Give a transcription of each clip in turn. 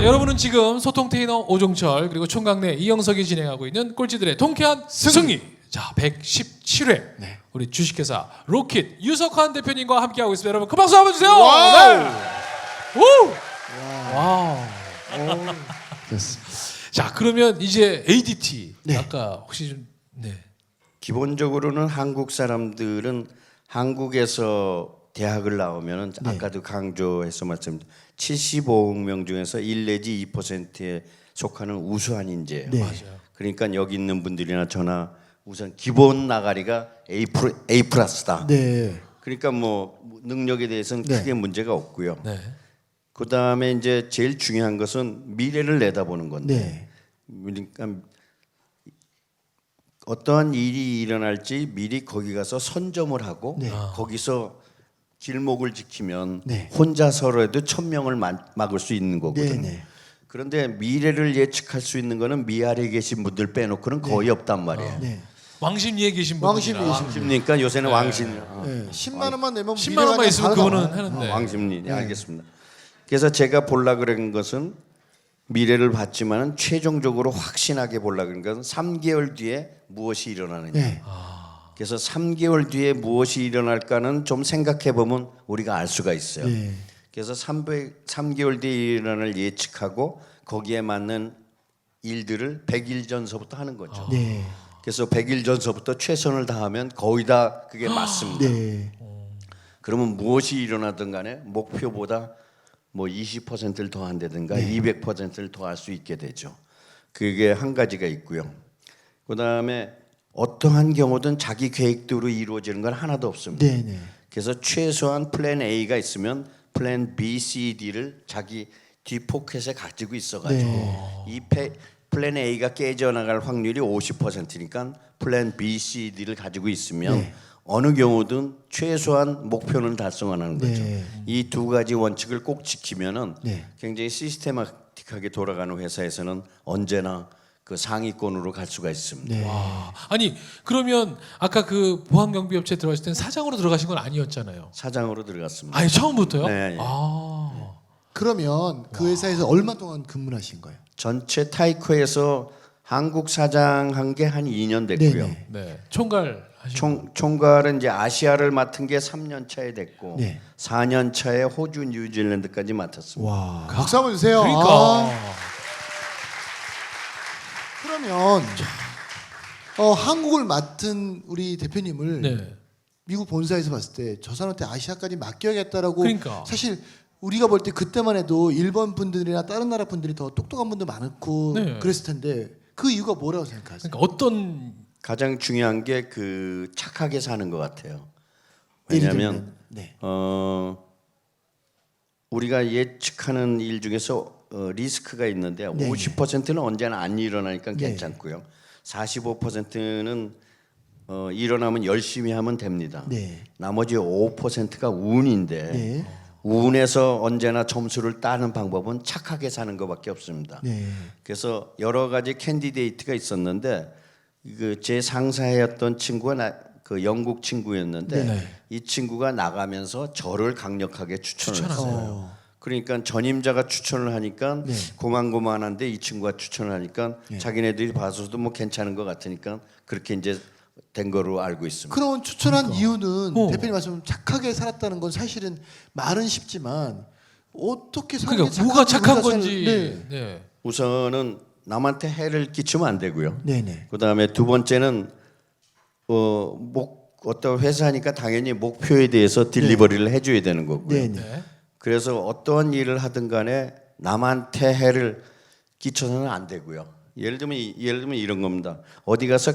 자, 여러분은 지금 소통 테이너 오종철 그리고 총각내 이영석이 진행하고 있는 꼴찌들의 통쾌한 승리. 자, 117회 네. 우리 주식회사 로킷 유석환 대표님과 함께하고 있습니다. 여러분 큰 박수 한번 주세요. 와우. 네. 오! 와우. 됐습니다. 자, 그러면 이제 ADT 네. 아까 혹시 좀 네. 기본적으로는 한국 사람들은 한국에서 대학을 나오면은 네. 아까도 강조해서 말씀드린 75억 명 중에서 1 내지 2%에 속하는 우수한 인재예요. 네. 맞아요. 그러니까 여기 있는 분들이나 저나 우선 기본 나가리가 A 플러스다. 네. 그러니까 뭐 능력에 대해서는 네. 크게 문제가 없고요. 네. 그 다음에 이제 제일 중요한 것은 미래를 내다보는 건데, 네. 그러니까 어떠한 일이 일어날지 미리 거기 가서 선점을 하고 네. 거기서 길목을 지키면 네. 혼자서라도 1000명을 막을 수 있는 거거든요. 네, 네. 그런데 미래를 예측할 수 있는 거는 미아래에 계신 분들 빼놓고는 거의 없단 말이에요. 네. 왕십리에 계신 왕십리에 분이라 계신 왕십리니까 요새는 왕신. 네. 10만 원만 내면 10만 원만 있으면 그거는 하는데. 왕십리. 네, 알겠습니다. 그래서 제가 보려 그런 것은 미래를 봤지만은 최종적으로 확신하게 보려 그런 것은 3개월 뒤에 무엇이 일어나느냐. 네. 그래서 3개월 뒤에 무엇이 일어날까는 좀 생각해 보면 우리가 알 수가 있어요. 네. 그래서 3개월 뒤에 일어날 예측하고 거기에 맞는 일들을 100일 전서부터 하는 거죠. 네. 그래서 100일 전서부터 최선을 다하면 거의 다 그게 맞습니다. 네. 그러면 무엇이 일어나든 간에 목표보다 뭐 20%를 더 한다든가 200%를 더 할 수 있게 되죠. 그게 한 가지가 있고요. 그다음에 어떠한 경우든 자기 계획대로 이루어지는 건 하나도 없습니다. 네, 네. 그래서 최소한 플랜 A가 있으면 플랜 B, C, D를 자기 뒷포켓에 가지고 있어가지고 네. 플랜 A가 깨져나갈 확률이 50%니까 플랜 B, C, D를 가지고 있으면 네. 어느 경우든 최소한 목표는 달성하는 거죠. 네. 이 두 가지 원칙을 꼭 지키면은 네. 굉장히 시스테마틱하게 돌아가는 회사에서는 언제나 그 상위권으로 갈 수가 있습니다. 네. 와. 아니, 그러면 아까 그 보안경비업체 들어가실 때는 사장으로 들어가신 건 아니었잖아요. 사장으로 들어갔습니다. 아니, 처음부터요? 네, 네. 아. 그러면 그 회사에서 얼마 동안 근무하신 거예요? 전체 타이코에서 한국 사장 한 게 한 2년 됐고요. 네네. 네. 총괄 하신 총괄은 이제 아시아를 맡은 게 3년 차에 됐고 네. 4년 차에 호주, 뉴질랜드까지 맡았습니다. 와. 박수 한번 주세요. 그러니까. 아. 그러면 한국을 맡은 우리 대표님을 네. 미국 본사에서 봤을 때 저 사람한테 아시아까지 맡겨야겠다라고 그러니까. 사실 우리가 볼 때 그때만 해도 일본 분들이나 다른 나라 분들이 더 똑똑한 분도 많고 네. 그랬을 텐데 그 이유가 뭐라고 생각하세요? 그러니까 어떤 가장 중요한 게 그 착하게 사는 것 같아요. 예를 왜냐하면 들면, 네. 우리가 예측하는 일 중에서 리스크가 있는데 네. 50%는 언제나 안 일어나니까 네. 괜찮고요. 45%는 일어나면 열심히 하면 됩니다. 네. 나머지 5%가 운인데 네. 운에서 언제나 점수를 따는 방법은 착하게 사는 것밖에 없습니다. 네. 그래서 여러 가지 캔디데이트가 있었는데 그 제 상사였던 친구가 그 영국 친구였는데 네. 이 친구가 나가면서 저를 강력하게 추천을 추천하세요. 했어요. 그러니까 전임자가 추천을 하니까 네. 고만고만한데 이 친구가 추천을 하니까 네. 자기네들이 봐서도 뭐 괜찮은 것 같으니까 그렇게 이제 된 거로 알고 있습니다. 그런 추천한 이유는 어. 대표님 말씀 착하게 살았다는 건 사실은 말은 쉽지만 어떻게 사는 게 그러니까 뭐가 착한지 착한 우리가 건지. 네. 네. 우선은 남한테 해를 끼치면 안 되고요. 네네. 그다음에 두 번째는 어떤 회사니까 당연히 목표에 대해서 딜리버리를 해줘야 되는 거고요. 네네. 네. 그래서 어떠한 일을 하든 간에 남한테 해를 끼쳐서는 안 되고요. 예를 들면 이런 겁니다. 어디 가서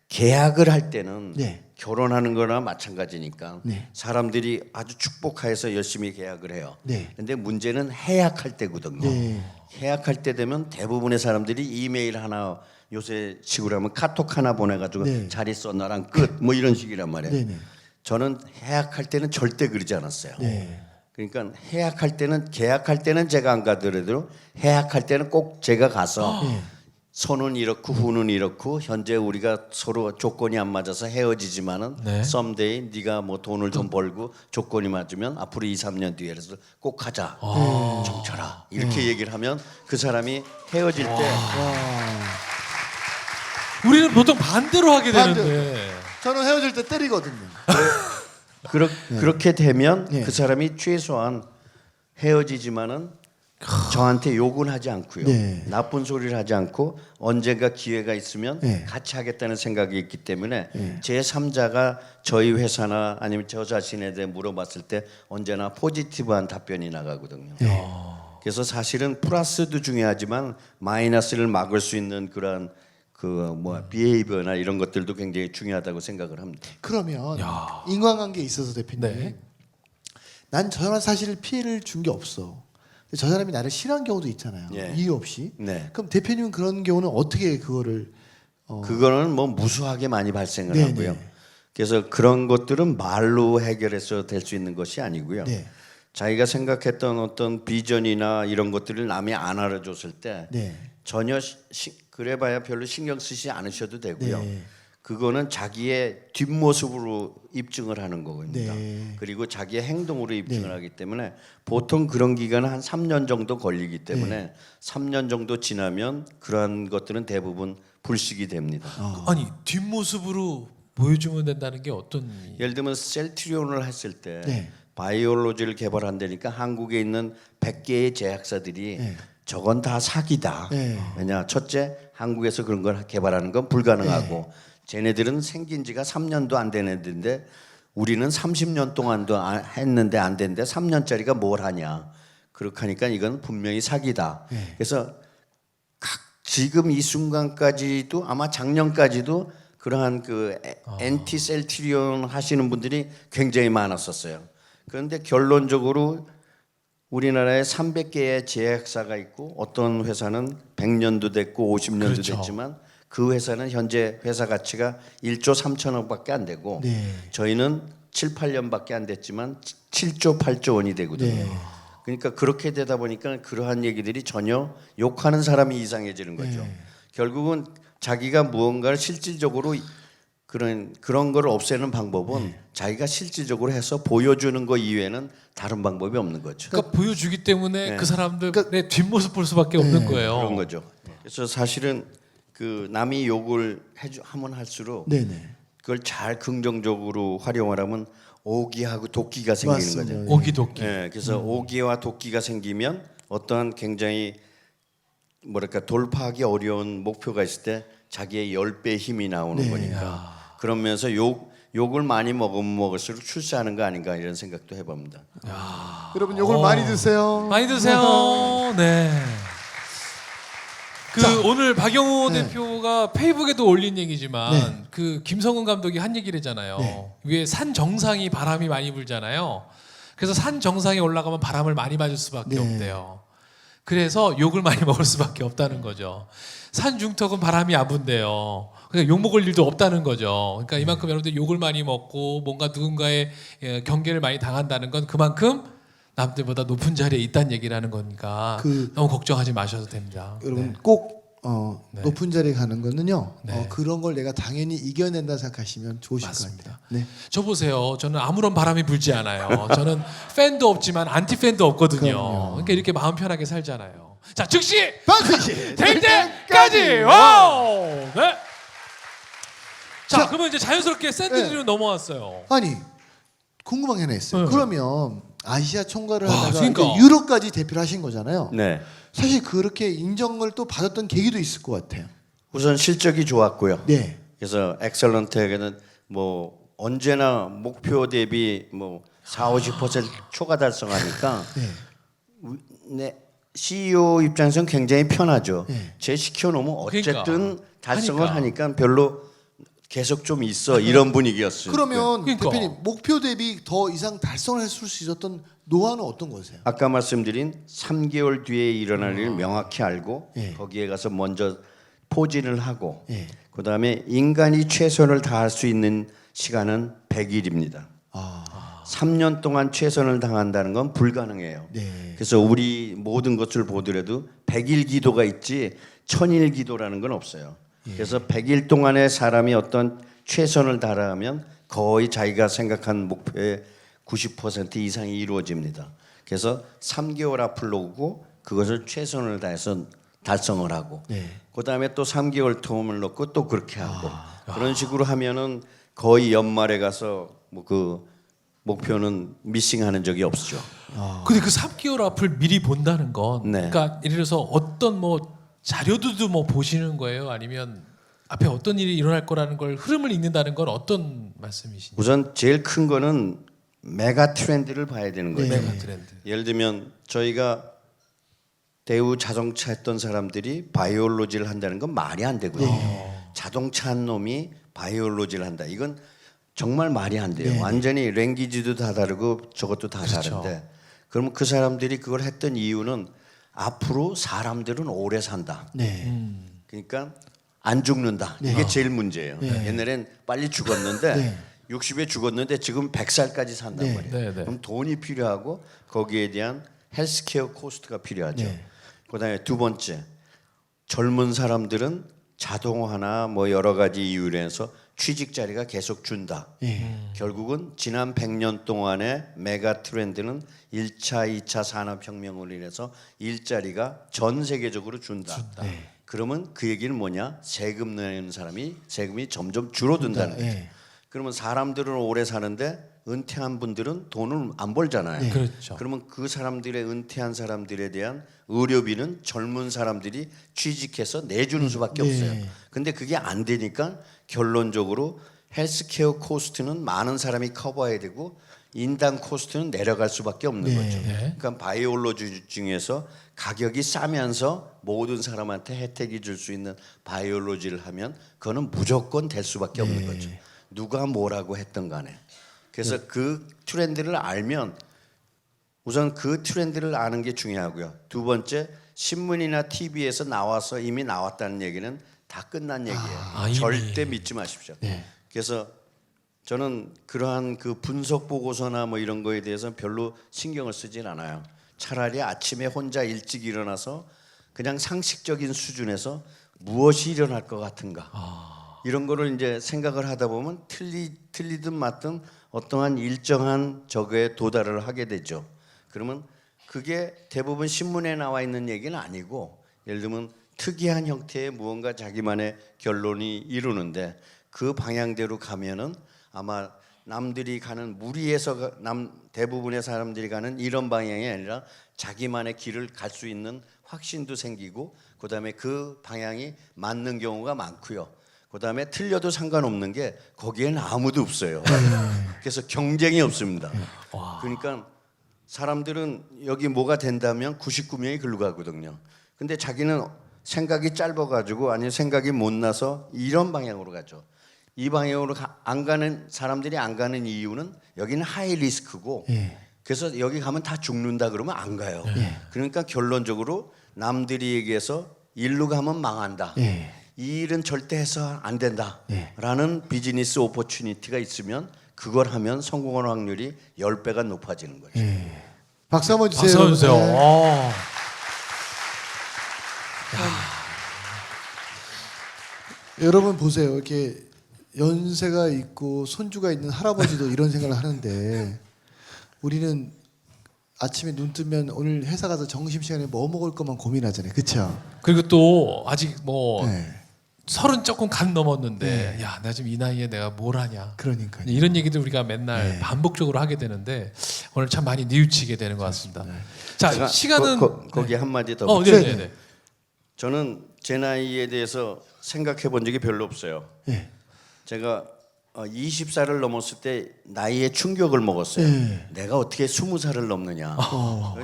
계약을 할 때는 네. 결혼하는 거나 마찬가지니까 네. 사람들이 아주 축복하여서 열심히 계약을 해요. 네. 근데 문제는 해약할 때거든요. 네. 해약할 때 되면 대부분의 사람들이 이메일 하나 요새 식으로 하면 카톡 하나 보내가지고 네. 잘 있어 나랑 끝 뭐 이런 식이란 말이에요. 네네. 저는 해약할 때는 절대 그러지 않았어요. 네. 그러니까 해약할 때는 계약할 때는 제가 안 가더라도 해약할 때는 꼭 제가 가서 네. 선은 이렇고 후는 이렇고 현재 우리가 서로 조건이 안 맞아서 헤어지지만은 네. someday 네가 뭐 돈을 좀 벌고 조건이 맞으면 앞으로 2, 3년 뒤에라도 꼭 가자. 정철아. 이렇게 얘기를 하면 그 사람이 헤어질 때 우리는 보통 반대로 하게 반대로. 되는데. 저는 헤어질 때 때리거든요. 그렇게 되면 네. 그 사람이 최소한 헤어지지만은 저한테 욕은 하지 않고요. 네. 나쁜 소리를 하지 않고 언젠가 기회가 있으면 네. 같이 하겠다는 생각이 있기 때문에 제3자가 저희 회사나 아니면 저 자신에 대해 물어봤을 때 언제나 포지티브한 답변이 나가거든요. 그래서 사실은 플러스도 중요하지만 마이너스를 막을 수 있는 그런 비헤이비어나 이런 것들도 굉장히 중요하다고 생각을 합니다. 그러면 인간관계에 있어서 대표님, 네. 난 저 사람 사실 피해를 준 게 없어. 근데 저 사람이 나를 싫어한 경우도 있잖아요. 예. 이유 없이. 네. 그럼 대표님은 그런 경우는 어떻게 그거를 그거는 뭐 무수하게 많이 발생을 네, 하고요. 네. 그래서 그런 것들은 말로 해결해서 될 수 있는 것이 아니고요. 네. 자기가 생각했던 어떤 비전이나 이런 것들을 남이 안 알아줬을 때 네. 전혀 그래봐야 별로 신경 쓰지 않으셔도 되고요. 네. 그거는 자기의 뒷모습으로 입증을 하는 겁니다. 네. 그리고 자기의 행동으로 입증을 네. 하기 때문에 보통 그런 기간은 한 3년 정도 걸리기 때문에 3년 정도 지나면 그러한 것들은 대부분 불식이 됩니다. 아니 뒷모습으로 보여주면 된다는 게 어떤? 예를 들면 셀트리온을 했을 때 네. 바이올로지를 개발한다니까 한국에 있는 100개의 제약사들이 네. 저건 다 사기다. 네. 왜냐 첫째 한국에서 그런 걸 개발하는 건 불가능하고 쟤네들은 생긴 지가 3년도 안 된 애들인데 우리는 30년 동안도 했는데 안 됐는데 3년짜리가 뭘 하냐. 그렇게 하니까 이건 분명히 사기다. 그래서 지금 이 순간까지도 아마 작년까지도 그러한 엔티 셀트리온 하시는 분들이 굉장히 많았었어요. 그런데 결론적으로 우리나라에 300개의 제약사가 있고 어떤 회사는 100년도 됐고 50년도 그렇죠. 됐지만 그 회사는 현재 회사 가치가 1조 3천억밖에 안 되고 네. 저희는 7, 8년밖에 안 됐지만 7조 8조 원이 되거든요. 네. 그러니까 그렇게 되다 보니까 그러한 얘기들이 전혀 욕하는 사람이 이상해지는 거죠. 결국은 자기가 무언가를 실질적으로 그런 걸 없애는 방법은 자기가 실질적으로 해서 보여주는 거 이외에는 다른 방법이 없는 거죠. 그러니까 보여주기 때문에 네. 그 사람들의 뒷모습 볼 수밖에 없는 거예요. 그런 거죠. 그래서 사실은 남이 욕을 하면 할수록 네네. 그걸 잘 긍정적으로 활용하려면 오기하고 도끼가 생기는 맞습니다. 거죠. 오기도끼. 네, 그래서 오기와 도끼가 생기면 어떠한 굉장히 돌파하기 어려운 목표가 있을 때 자기의 10배 힘이 나오는 네. 거니까. 그러면서 욕을 많이 먹으면 먹을수록 출세하는 거 아닌가 이런 생각도 해봅니다. 여러분 욕을 많이 드세요. 많이 드세요. 네. 오늘 박영호 대표가 페이북에도 올린 얘기지만 김성훈 감독이 한 얘기를 했잖아요. 위에 산 정상이 바람이 많이 불잖아요. 그래서 산 정상에 올라가면 바람을 많이 맞을 수밖에 없대요. 그래서 욕을 많이 먹을 수밖에 없다는 거죠. 산 중턱은 바람이 안 분대요. 그러니까 욕 먹을 일도 없다는 거죠. 그러니까 이만큼 여러분들 욕을 많이 먹고 뭔가 누군가의 경계를 많이 당한다는 건 그만큼 남들보다 높은 자리에 있다는 얘기라는 거니까 너무 걱정하지 마셔도 됩니다. 여러분 꼭 높은 자리에 가는 거는요. 그런 걸 내가 당연히 이겨낸다 생각하시면 좋으실 맞습니다. 것 같아요. 네. 저 보세요. 저는 아무런 바람이 불지 않아요. 저는 팬도 없지만 안티 팬도 없거든요. 그럼요. 그러니까 이렇게 마음 편하게 살잖아요. 자, 즉시 반드시 될 때까지. 와우. 네. 자, 그러면 이제 자연스럽게 샌드위치로 넘어왔어요. 아니 궁금한 게 하나 있어요. 그러면 아시아 총괄을 하다가 그러니까. 이제 유럽까지 대표를 하신 거잖아요. 네. 사실 그렇게 인정을 또 받았던 계기도 있을 것 같아요. 우선 실적이 좋았고요. 네. 그래서 엑셀런트에게는 언제나 목표 대비 4, 50% 초과 달성하니까 네. CEO 입장에서는 굉장히 편하죠. 제 시켜놓으면 어쨌든 그러니까. 달성을 하니까 별로 계속 좀 있어 이런 분위기였어요. 그러면 그러니까. 대표님 목표 대비 더 이상 달성을 했을 수 있었던 노하우는 어떤 거세요? 아까 말씀드린 3개월 뒤에 일어날 일을 명확히 알고 거기에 가서 먼저 포진을 하고 그다음에 인간이 최선을 다할 수 있는 시간은 100일입니다. 3년 동안 최선을 다한다는 건 불가능해요. 네. 그래서 우리 모든 것을 보더라도 100일 기도가 있지 1000일 기도라는 건 없어요. 그래서 100일 동안에 사람이 어떤 최선을 다하면 거의 자기가 생각한 목표의 90% 이상이 이루어집니다. 그래서 3개월 앞을 놓고 그것을 최선을 다해서 달성을 하고 그다음에 또 3개월 텀을 놓고 또 그렇게 하고 그런 식으로 하면은 거의 연말에 가서 뭐 그 목표는 미싱하는 적이 없죠. 근데 그 3개월 앞을 미리 본다는 건, 네. 그러니까 예를 들어서 어떤 뭐 자료들도 뭐 보시는 거예요? 아니면 앞에 어떤 일이 일어날 거라는 걸 흐름을 읽는다는 건 어떤 말씀이신지? 우선 제일 큰 거는 메가 트렌드를 봐야 되는 거죠. 메가 트렌드. 예를 들면 저희가 대우 자동차 했던 사람들이 바이올로지를 한다는 건 말이 안 되거든요. 자동차 한 놈이 바이올로지를 한다. 이건 정말 말이 안 돼요. 완전히 랭귀지도 다 다르고 저것도 다 다른데 그러면 그 사람들이 그걸 했던 이유는 앞으로 사람들은 오래 산다. 그러니까 안 죽는다. 이게 제일 문제예요. 옛날엔 빨리 죽었는데 60에 죽었는데 지금 100살까지 산단 말이에요. 네, 네. 그럼 돈이 필요하고 거기에 대한 헬스케어 코스트가 필요하죠. 그다음에 두 번째, 젊은 사람들은 자동화나 뭐 여러 가지 이유로 해서 취직 자리가 계속 준다. 결국은 지난 100년 동안의 메가 트렌드는 1차, 2차 산업혁명으로 인해서 일자리가 전 세계적으로 준다. 그러면 그 얘기는 뭐냐? 세금 내는 사람이 세금이 점점 줄어든다는 거죠. 그러면 사람들은 오래 사는데 은퇴한 분들은 돈을 안 벌잖아요. 그렇죠. 그러면 그 사람들의 은퇴한 사람들에 대한 의료비는 젊은 사람들이 취직해서 내주는 수밖에 없어요. 근데 그게 안 되니까 결론적으로 헬스케어 코스트는 많은 사람이 커버해야 되고 인당 코스트는 내려갈 수밖에 없는 거죠. 그러니까 바이올로지 중에서 가격이 싸면서 모든 사람한테 혜택이 줄 수 있는 바이올로지를 하면 그거는 무조건 될 수밖에 없는 거죠. 누가 뭐라고 했던 간에. 그래서 그 트렌드를 알면 우선 그 트렌드를 아는 게 중요하고요. 두 번째, 신문이나 TV에서 나와서 이미 나왔다는 얘기는 다 끝난 얘기예요. 절대 믿지 마십시오. 그래서 저는 그러한 그 분석 보고서나 뭐 이런 거에 대해서 별로 신경을 쓰진 않아요. 차라리 아침에 혼자 일찍 일어나서 그냥 상식적인 수준에서 무엇이 일어날 것 같은가 이런 거를 이제 생각을 하다 보면 틀리든 맞든 어떠한 일정한 저거에 도달을 하게 되죠. 그러면 그게 대부분 신문에 나와 있는 얘기는 아니고 예를 들면 특이한 형태의 무언가 자기만의 결론이 이루는데 그 방향대로 가면은 아마 남들이 가는 무리해서 대부분의 사람들이 가는 이런 방향이 아니라 자기만의 길을 갈 수 있는 확신도 생기고 그다음에 그 방향이 맞는 경우가 많고요. 그다음에 틀려도 상관없는 게 거기에는 아무도 없어요. 그래서 경쟁이 없습니다. 그러니까 사람들은 여기 뭐가 된다면 99명이 글로 가거든요. 근데 자기는 생각이 짧아가지고 아니 생각이 못 나서 이런 방향으로 가죠. 이 방향으로 안 가는 사람들이 안 가는 이유는 여기는 하이 리스크고 그래서 여기 가면 다 죽는다 그러면 안 가요. 그러니까 결론적으로 남들이 얘기해서 일로 가면 망한다. 이 일은 절대 해서 안 된다라는 비즈니스 오퍼튜니티가 있으면 그걸 하면 성공할 확률이 10배가 높아지는 거죠. 박수 한번 주세요. 박수 한번 주세요. 네. 여러분 보세요. 이렇게 연세가 있고 손주가 있는 할아버지도 이런 생각을 하는데 우리는 아침에 눈 뜨면 오늘 회사 가서 점심시간에 뭐 먹을 것만 고민하잖아요. 그렇죠? 그리고 또 아직 뭐 네. 30 조금 간 넘었는데 야, 나 지금 이 나이에 내가 뭘 하냐. 그러니까요. 이런 얘기들 우리가 맨날 반복적으로 하게 되는데 오늘 참 많이 뉘우치게 되는 것 같습니다. 자, 제가 시간은 거기 한마디 더 네, 네. 저는 제 나이에 대해서 생각해 본 적이 별로 없어요. 제가 20살을 넘었을 때 나이에 충격을 먹었어요. 내가 어떻게 20살을 넘느냐.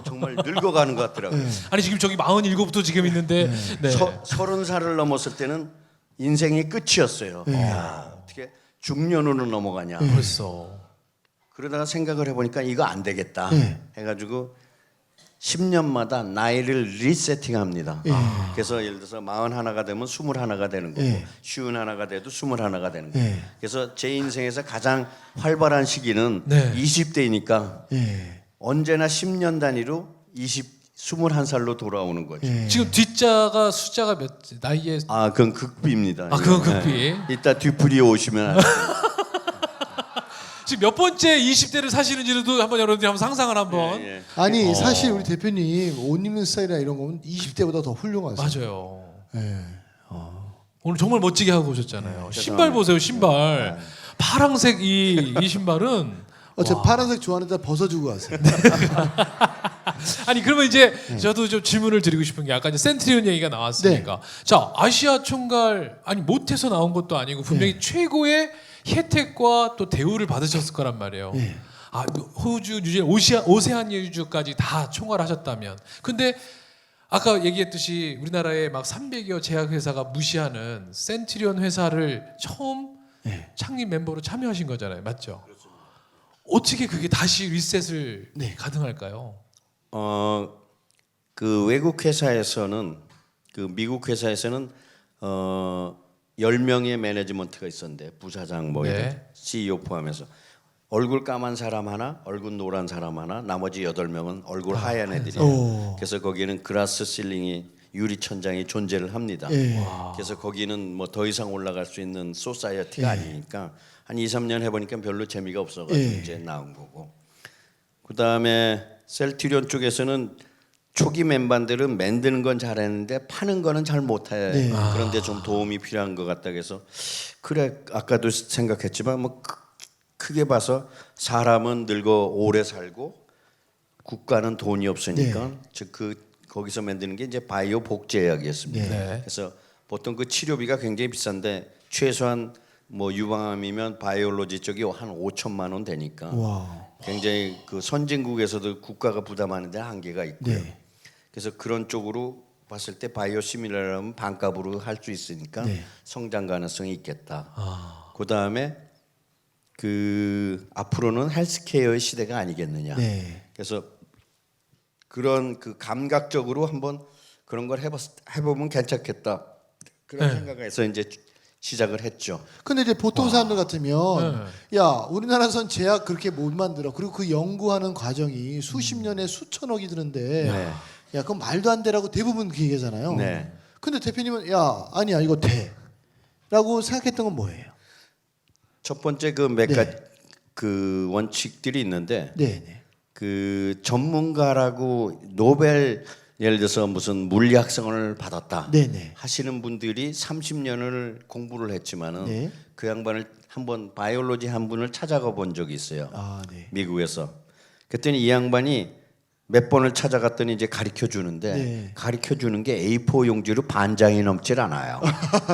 정말 늙어가는 것 같더라고요. 아니 지금 저기 47도 지금 있는데 네. 30살을 넘었을 때는 인생이 끝이었어요. 야, 어떻게 중년으로 넘어가냐. 벌써 그러다가 생각을 해보니까 이거 안 되겠다 해가지고 10년마다 나이를 리세팅합니다. 예. 그래서 예를 들어서 41가 되면 21가 되는 거고 예. 51가 돼도 21가 되는 거예요. 예. 그래서 제 인생에서 가장 활발한 시기는 네. 20대이니까 예. 언제나 10년 단위로 21살로 돌아오는 거죠. 예. 지금 뒷자가 숫자가 몇 나이에 아, 그건 극비입니다. 아, 그건 극비. 이따 뒤풀이 오시면 지금 몇 번째 20대를 사시는지도 한번 여러분들이 한번 상상을 한번. 예, 예. 아니 사실 우리 대표님 옷 입는 스타일이나 이런 거는 20대보다 더 훌륭하세요. 맞아요. 예. 오늘 정말 멋지게 하고 오셨잖아요. 신발 보세요, 신발. 파랑색 이 신발은 저 파란색 좋아하는데 벗어주고 가세요. 아니 그러면 이제 저도 좀 질문을 드리고 싶은 게 아까 이제 센트리온 얘기가 나왔으니까 자 아시아 총괄 아니 못해서 나온 것도 아니고 분명히 최고의 혜택과 또 대우를 받으셨을 거란 말이에요. 네. 아 호주, 뉴질랜드, 오세아니아주까지 다 총괄하셨다면 근데 아까 얘기했듯이 우리나라에 막 300여 제약회사가 무시하는 센트리온 회사를 처음 네. 창립 멤버로 참여하신 거잖아요, 맞죠? 어떻게 그게 다시 리셋을 가능할까요? 그 외국 회사에서는 그 미국 회사에서는 10명의 매니지먼트가 있었는데 부사장 뭐 이런 네. CEO 포함해서 얼굴 까만 사람 하나, 얼굴 노란 사람 하나, 나머지 8명은 얼굴 하얀 애들이에요. 오. 그래서 거기는 그라스 실링이 유리 천장이 존재를 합니다. 예. 그래서 거기는 뭐 더 이상 올라갈 수 있는 소사이어티가 아니니까 한 2, 3년 해보니까 별로 재미가 없어가지고 이제 나온 거고. 그 다음에 셀트리온 쪽에서는 초기 멤버들은 만드는 건 잘했는데 파는 거는 잘 못해. 네. 그런데 좀 도움이 필요한 것 같다 그래서 그래 아까도 생각했지만 뭐 크게 봐서 사람은 늙어 오래 살고 국가는 돈이 없으니까 즉 거기서 만드는 게 이제 바이오 복제약이었습니다. 네. 그래서 보통 그 치료비가 굉장히 비싼데 최소한 뭐 유방암이면 바이올로지 쪽이 한 5천만 원 되니까 와. 굉장히 그 선진국에서도 국가가 부담하는 데 한계가 있고요. 네. 그래서 그런 쪽으로 봤을 때 바이오 시밀러라면 반값으로 할 수 있으니까 성장 가능성이 있겠다. 그 다음에 그 앞으로는 헬스케어의 시대가 아니겠느냐. 네. 그래서 그런 그 감각적으로 한번 그런 걸 해보면 괜찮겠다. 그런 생각에서 이제 시작을 했죠. 근데 이제 보통 사람들 같으면 야 우리나라선 제약 그렇게 못 만들어. 그리고 그 연구하는 과정이 수십 년에 수천억이 드는데 야 그건 말도 안 되라고 대부분 그 얘기잖아요. 네. 근데 대표님은 야 아니야 이거 돼라고 생각했던 건 뭐예요? 첫 번째 그 몇 가지 그 원칙들이 있는데 네. 그 전문가라고 노벨 예를 들어서 무슨 물리학상을 받았다 네네. 하시는 분들이 30년을 공부를 했지만은 네. 그 양반을 한번 바이올로지 한 분을 찾아가 본 적이 있어요. 아 네. 미국에서. 그랬더니 이 양반이 몇 번을 찾아갔더니 이제 가르쳐 주는데 가르쳐 주는 게 A4 용지로 반장이 넘질 않아요.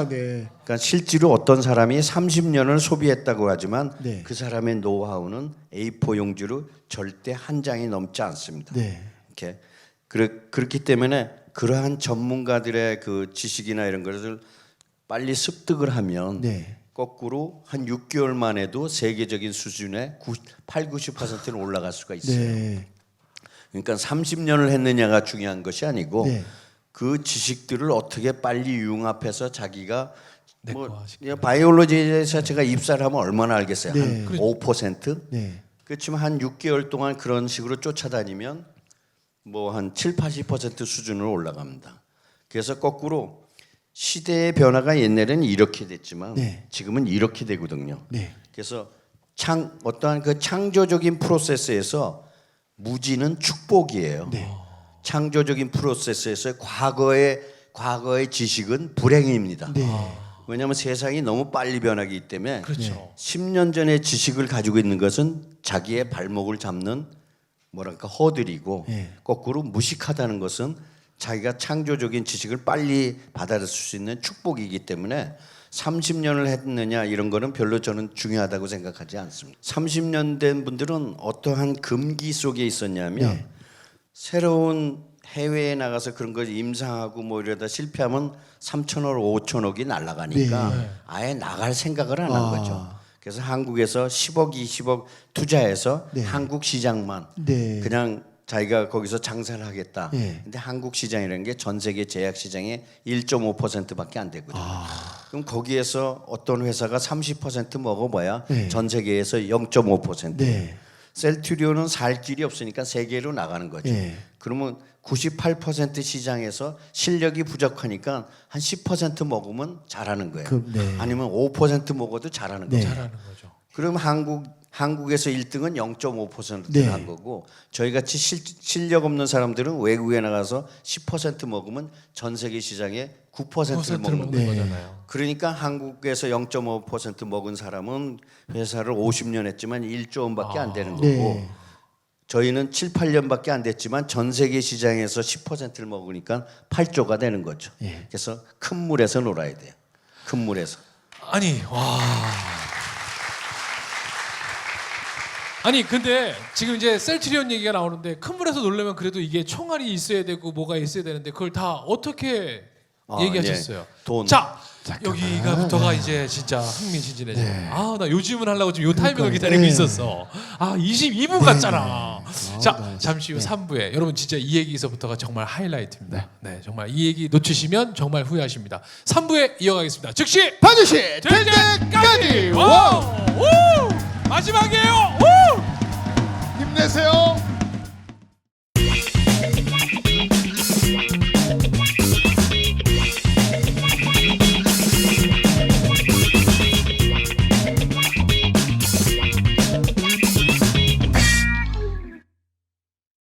네. 그러니까 실제로 어떤 사람이 30년을 소비했다고 하지만 네. 그 사람의 노하우는 A4 용지로 절대 한 장이 넘지 않습니다. 네. 이렇게 그렇기 때문에 그러한 전문가들의 그 지식이나 이런 것을 빨리 습득을 하면 네. 거꾸로 한 6개월 만에도 세계적인 수준에 80-90%는 올라갈 수가 있어요. 네. 그러니까 30년을 했느냐가 중요한 것이 아니고 네. 그 지식들을 어떻게 빨리 융합해서 자기가 뭐 내과화시키는. 바이올로지에서 제가 입사를 하면 얼마나 알겠어요? 네. 한 5%? 네. 그렇지만 한 6개월 동안 그런 식으로 쫓아다니면 뭐 한 7-80% 수준으로 올라갑니다. 그래서 거꾸로 시대의 변화가 옛날에는 이렇게 됐지만 네. 지금은 이렇게 되거든요. 네. 그래서 어떠한 그 창조적인 프로세스에서 무지는 축복이에요. 창조적인 프로세스에서 과거의 지식은 불행입니다. 네. 왜냐하면 세상이 너무 빨리 변하기 때문에 그렇죠. 10년 전의 지식을 가지고 있는 것은 자기의 발목을 잡는 뭐랄까 허들이고 거꾸로 무식하다는 것은 자기가 창조적인 지식을 빨리 받아들일 수 있는 축복이기 때문에 30년을 했느냐 이런 거는 별로 저는 중요하다고 생각하지 않습니다. 30년 된 분들은 어떠한 금기 속에 있었냐면 새로운 해외에 나가서 그런 걸 임상하고 뭐 이러다 실패하면 3천억, 5천억이 날아가니까 아예 나갈 생각을 안 한 거죠. 그래서 한국에서 10억, 20억 투자해서 한국 시장만 그냥 자기가 거기서 장사를 하겠다. 예. 근데 한국 시장이라는 게 전 세계 제약 시장의 1.5%밖에 안 되거든요. 그럼 거기에서 어떤 회사가 30% 먹어봐야 네. 전 세계에서 0.5%. 네. 셀트리온은 살 길이 없으니까 세계로 나가는 거죠. 네. 그러면 98% 시장에서 실력이 부족하니까 한 10% 먹으면 잘하는 거예요. 네. 아니면 5% 먹어도 잘하는 네. 거죠. 잘하는 거죠. 그럼 한국에서 1등은 0.5%를 네. 한 거고 저희 같이 실력 없는 사람들은 외국에 나가서 10% 먹으면 전 세계 시장에 9%를 먹는 거예요. 거잖아요. 그러니까 한국에서 0.5% 먹은 사람은 회사를 50년 했지만 1조 원밖에 안 되는 거고 네. 저희는 7, 8년밖에 안 됐지만 전 세계 시장에서 10%를 먹으니까 8조가 되는 거죠. 예. 그래서 큰 물에서 놀아야 돼요. 큰 물에서. 아니 와. 아니 근데 지금 이제 셀트리온 얘기가 나오는데 큰 물에서 놀려면 그래도 이게 총알이 있어야 되고 뭐가 있어야 되는데 그걸 다 어떻게 얘기하셨어요? 예. 돈. 자 여기가부터가 이제 진짜 흥미진진해져요. 아 나 요즘은 하려고 지금 요 타이밍을 기다리고 네. 있었어. 아 22분 같잖아. 자 네. 잠시 후 3부에 여러분 진짜 이 얘기에서부터가 정말 하이라이트입니다. 네 정말 이 얘기 놓치시면 정말 후회하십니다. 3부에 이어가겠습니다. 즉시 반드시 될 때까지. 와우!